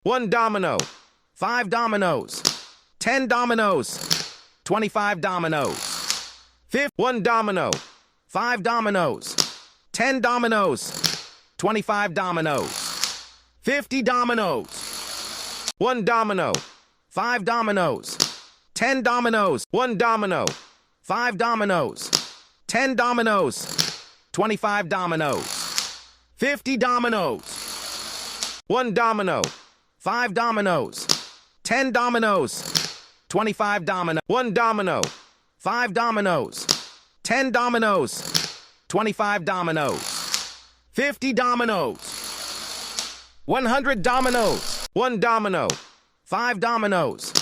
1 domino, 5 dominoes, 10 dominoes, 25 dominoes. 1 domino, 5 dominoes, 10 dominoes, 25 dominoes. 50 dominoes. 1 domino, 5 dominoes, 10 dominoes. 1 domino, 5 dominoes, 10 dominoes, 25 dominoes. 50 dominoes. 1 domino, 5 dominoes, 10 dominoes, 25 dominoes. 1 domino, 5 dominoes, 10 dominoes, 25 dominoes. 50 dominoes. 100 dominoes. 1 domino, 5 dominoes,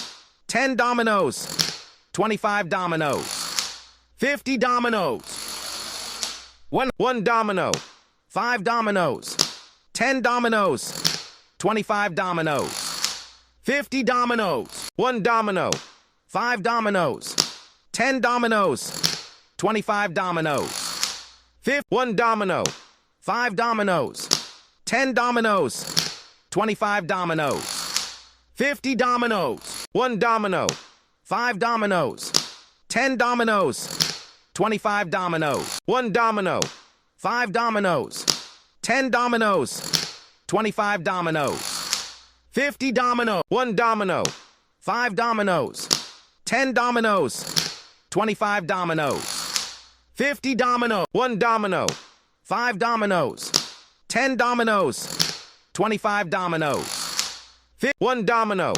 10 dominoes, 25 dominoes. 50 dominoes. 1 domino, 5 dominoes, 10 dominoes, 25 dominoes. 50 dominoes. 1 domino, 5 dominoes, 10 dominoes, 25 dominoes. 1 domino, 5 dominoes, 10 dominoes, 25 dominoes. 50 dominoes. 1 domino, 5 dominoes, 10 dominoes, 25 dominoes. 1 domino, 5 dominoes, 10 dominoes, 25 dominoes. 50 domino. 1 domino, 5 dominoes, 10 dominoes, 25 dominoes. 50 domino. 1 domino, 5 dominoes, 10 dominoes, 25 dominoes. 1 domino,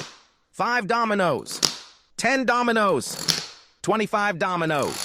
5 dominoes, 10 dominoes, 25 dominoes.